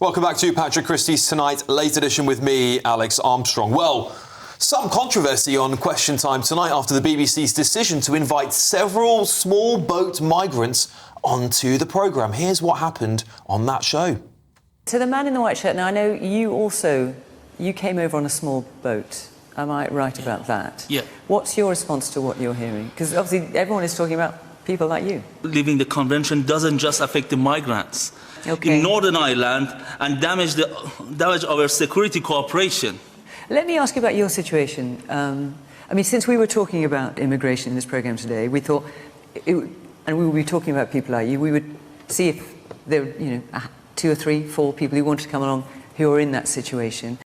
Welcome back to Patrick Christie's Tonight Late Edition with me, Alex Armstrong. Well, some controversy on Question Time tonight after the BBC's decision to invite several small boat migrants onto the programme. Here's what happened on that show. To the man in the white shirt, now I know you came over on a small boat. Am I right about that? Yeah. What's your response to what you're hearing? Because obviously everyone is talking about people like you. Leaving the convention doesn't just affect the migrants in Northern Ireland and damage our security cooperation. Let me ask you about your situation. I mean, since we were talking about immigration in this programme today, we thought, and we will be talking about people like you, we would see if there were, 2 or 3, 4 people who wanted to come along who are in that situation.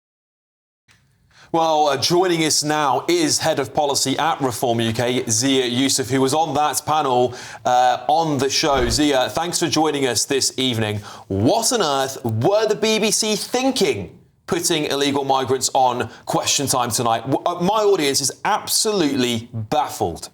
Well, joining us now is Head of Policy at Reform UK, Zia Yusuf, who was on that panel on the show. Zia, thanks for joining us this evening. What on earth were the BBC thinking putting illegal migrants on Question Time tonight? My audience is absolutely baffled.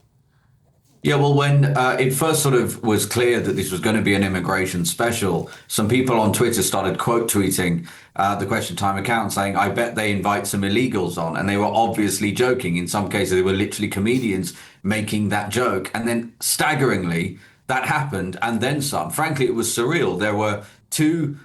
Yeah, well, when it first sort of was clear that this was going to be an immigration special, some people on Twitter started quote tweeting the Question Time account saying, I bet they invite some illegals on. And they were obviously joking. In some cases, they were literally comedians making that joke. And then staggeringly, that happened and then some. Frankly, it was surreal. There were 2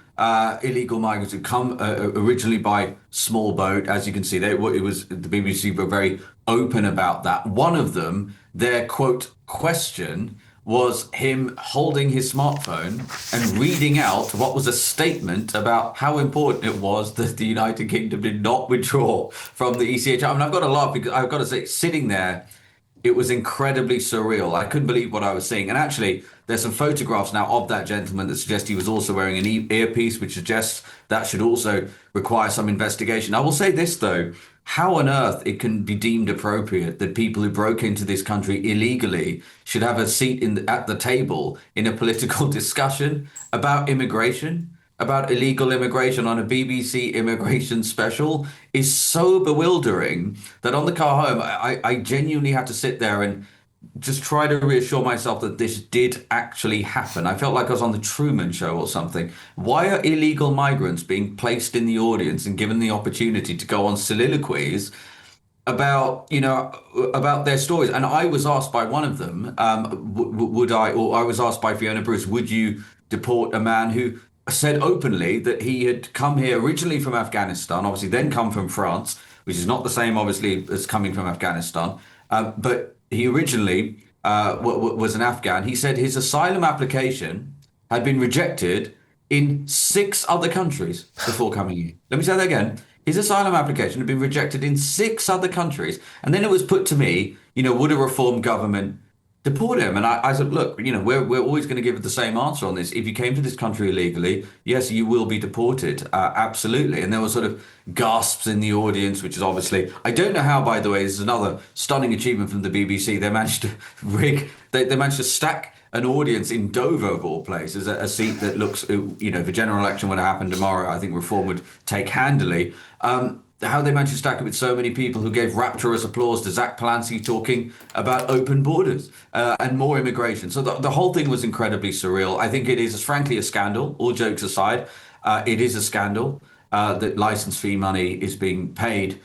illegal migrants who come originally by small boat. As you can see, the BBC were very open about that. One of them, their quote question was him holding his smartphone and reading out what was a statement about how important it was that the United Kingdom did not withdraw from the ECHR. I mean, I've got to laugh because I've got to say, sitting there, it was incredibly surreal. I couldn't believe what I was seeing. And actually, there's some photographs now of that gentleman that suggest he was also wearing an earpiece, which suggests that should also require some investigation. I will say this, though. How on earth it can be deemed appropriate that people who broke into this country illegally should have a seat at the table in a political discussion about immigration, about illegal immigration on a BBC immigration special is so bewildering that on the car home, I genuinely had to sit there and just try to reassure myself that this did actually happen. I felt like I was on the Truman Show or something. Why are illegal migrants being placed in the audience and given the opportunity to go on soliloquies about their stories? And I was asked by one of them, I was asked by Fiona Bruce, would you deport a man who said openly that he had come here originally from Afghanistan, obviously then come from France, which is not the same, obviously, as coming from Afghanistan, but he originally was an Afghan. He said his asylum application had been rejected in 6 other countries before coming here. Let me say that again. His asylum application had been rejected in 6 other countries. And then it was put to me, would a reform government deport him? And I said, look, we're always going to give it the same answer on this. If you came to this country illegally, yes, you will be deported. Absolutely. And there were sort of gasps in the audience, which is obviously, I don't know how, by the way, this is another stunning achievement from the BBC. They managed to they managed to stack an audience in Dover, of all places, a seat that looks, if a general election would have happened tomorrow, I think Reform would take handily. How they managed to stack it with so many people who gave rapturous applause to Zach Palancy talking about open borders and more immigration. So the whole thing was incredibly surreal. I think it is, frankly, a scandal, all jokes aside. It is a scandal that license fee money is being paid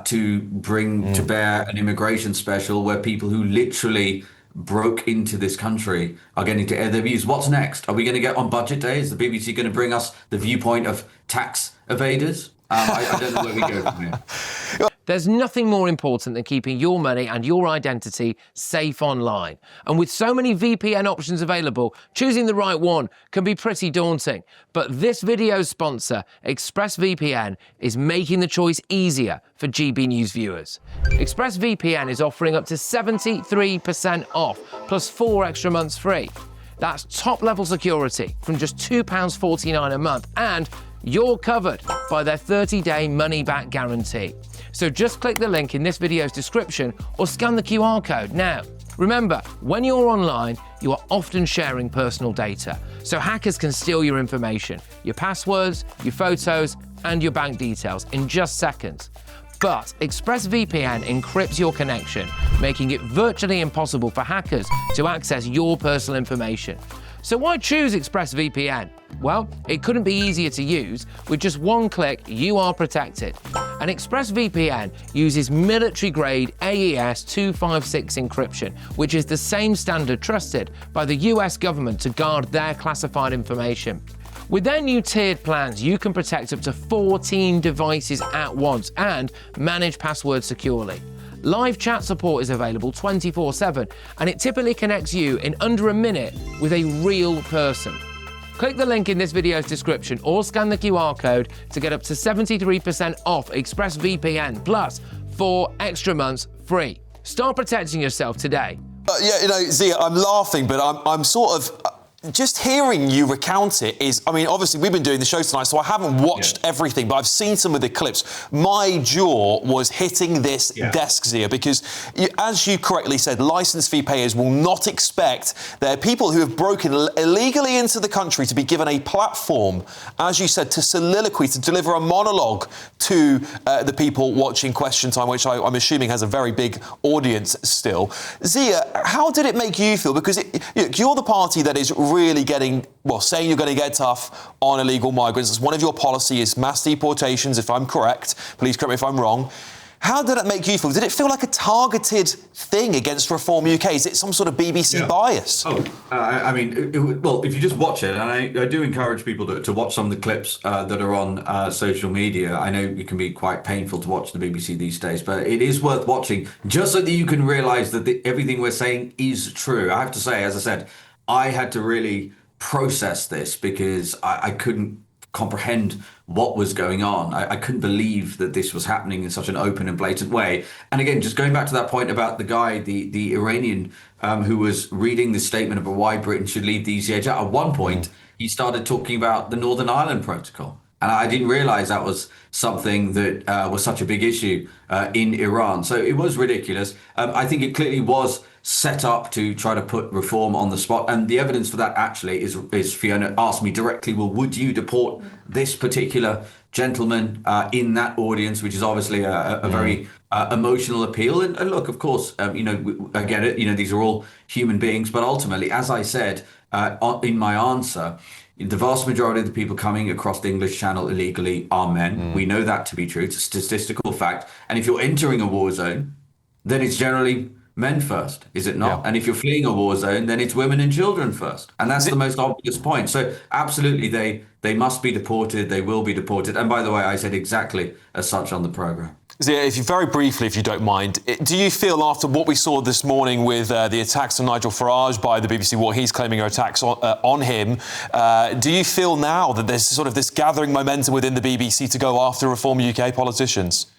to bring to bear an immigration special where people who literally broke into this country are getting to air their views. What's next? Are we going to get on budget day? Is the BBC going to bring us the viewpoint of tax evaders? I don't know where we go from here. There's nothing more important than keeping your money and your identity safe online. And with so many VPN options available, choosing the right one can be pretty daunting. But this video's sponsor, ExpressVPN, is making the choice easier for GB News viewers. ExpressVPN is offering up to 73% off, plus 4 extra months free. That's top-level security from just £2.49 a month, and you're covered by their 30-day money-back guarantee. So just click the link in this video's description or scan the QR code now. Remember, when you're online, you are often sharing personal data, so hackers can steal your information, your passwords, your photos, and your bank details in just seconds. But ExpressVPN encrypts your connection, making it virtually impossible for hackers to access your personal information. So why choose ExpressVPN? Well, it couldn't be easier to use. With just one click, you are protected. And ExpressVPN uses military-grade AES 256 encryption, which is the same standard trusted by the US government to guard their classified information. With their new tiered plans, you can protect up to 14 devices at once and manage passwords securely. Live chat support is available 24/7, and it typically connects you in under a minute with a real person. Click the link in this video's description or scan the QR code to get up to 73% off ExpressVPN plus 4 extra months free. Start protecting yourself today. Yeah, you know, Zia, I'm laughing, but I'm sort of... Just hearing you recount it is, I mean, obviously we've been doing the show tonight, so I haven't watched everything, but I've seen some of the clips. My jaw was hitting this desk, Zia, because as you correctly said, licence fee payers will not expect their people who have broken illegally into the country to be given a platform, as you said, to soliloquy, to deliver a monologue to the people watching Question Time, which I'm assuming has a very big audience still. Zia, how did it make you feel? Because you're the party that is really saying you're going to get tough on illegal migrants. As one of your policy is mass deportations, if I'm correct. Please correct me if I'm wrong. How did it make you feel? Did it feel like a targeted thing against Reform UK? Is it some sort of BBC bias? I mean, well, if you just watch it, and I do encourage people to watch some of the clips that are on social media. I know it can be quite painful to watch the BBC these days, but it is worth watching just so that you can realise that everything we're saying is true. I have to say, as I said, I had to really process this because I couldn't comprehend what was going on. I couldn't believe that this was happening in such an open and blatant way. And again, just going back to that point about the guy, the Iranian who was reading the statement about why Britain should leave the ECHR, at one point, he started talking about the Northern Ireland Protocol. And I didn't realize that was something that was such a big issue in Iran. So it was ridiculous. I think it clearly was set up to try to put reform on the spot. And the evidence for that actually is Fiona asked me directly, well, would you deport this particular gentleman in that audience, which is obviously a very emotional appeal. And look, of course, I get it. These are all human beings. But ultimately, as I said in my answer, the vast majority of the people coming across the English Channel illegally are men. We know that to be true. It's a statistical fact. And if you're entering a war zone, then it's generally men first, is it not? Yeah. And if you're fleeing a war zone, then it's women and children first. And that's the most obvious point. So absolutely, they must be deported. They will be deported. And by the way, I said exactly as such on the programme. Zia, very briefly, if you don't mind, do you feel after what we saw this morning with the attacks on Nigel Farage by the BBC, what he's claiming are attacks on him, do you feel now that there's sort of this gathering momentum within the BBC to go after Reform UK politicians?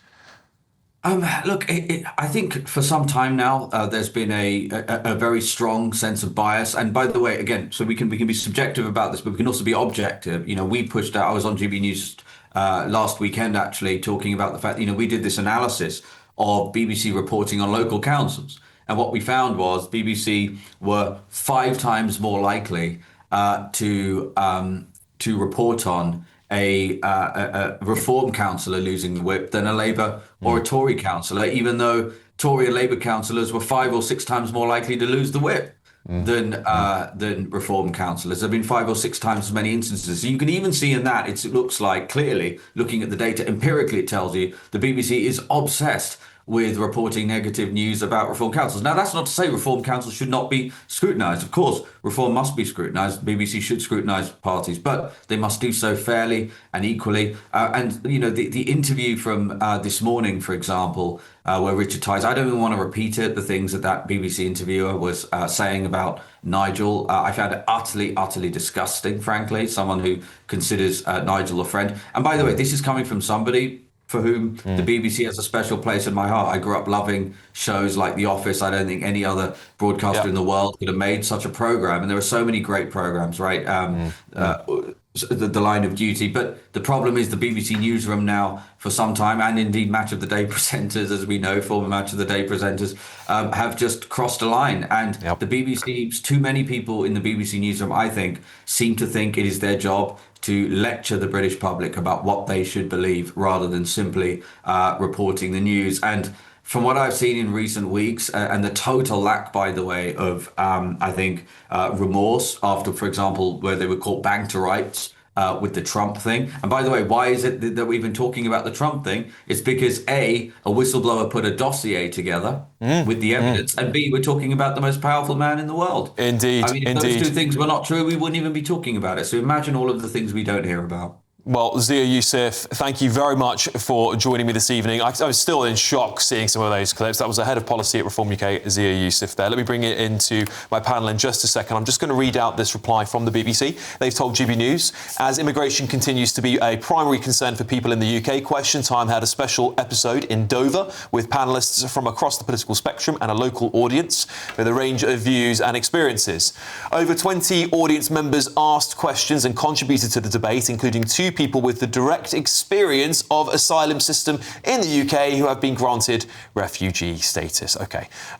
Look, I think for some time now, there's been a very strong sense of bias. And by the way, again, so we can be subjective about this, but we can also be objective. We pushed out, I was on GB News last weekend, actually, talking about the fact, we did this analysis of BBC reporting on local councils. And what we found was BBC were 5 times more likely to report on a Reform councillor losing the whip than a Labour or a Tory councillor, even though Tory and Labour councillors were 5 or 6 times more likely to lose the whip than Reform councillors. There have been 5 or 6 times as many instances. So you can even see in that, it looks like clearly, looking at the data empirically, it tells you the BBC is obsessed with reporting negative news about Reform councils. Now, that's not to say Reform councils should not be scrutinised. Of course, Reform must be scrutinised. BBC should scrutinise parties, but they must do so fairly and equally. The interview from this morning, for example, where Richard Tice, I don't even want to repeat it, the things that BBC interviewer was saying about Nigel. I found it utterly, utterly disgusting, frankly, someone who considers Nigel a friend. And by the way, this is coming from somebody for whom the BBC has a special place in my heart. I grew up loving shows like The Office. I don't think any other broadcaster in the world could have made such a program. And there are so many great programs, right? The Line of Duty. But the problem is the BBC newsroom now, for some time, and indeed Match of the Day presenters, as we know, former Match of the Day presenters, have just crossed a line. And the BBC, too many people in the BBC newsroom, I think, seem to think it is their job to lecture the British public about what they should believe rather than simply reporting the news. And From what I've seen in recent weeks, and the total lack, by the way, of, I think, remorse after, for example, where they were caught bang to rights with the Trump thing. And by the way, why is it that we've been talking about the Trump thing? It's because A, whistleblower put a dossier together with the evidence, and B, we're talking about the most powerful man in the world. Indeed, I mean, if those two things were not true, we wouldn't even be talking about it. So imagine all of the things we don't hear about. Well, Zia Yusuf, thank you very much for joining me this evening. I was still in shock seeing some of those clips. That was the head of policy at Reform UK, Zia Yusuf there. Let me bring it into my panel in just a second. I'm just going to read out this reply from the BBC. They've told GB News, as immigration continues to be a primary concern for people in the UK, Question Time had a special episode in Dover with panellists from across the political spectrum and a local audience with a range of views and experiences. Over 20 audience members asked questions and contributed to the debate, including two people with the direct experience of asylum system in the UK who have been granted refugee status. OK,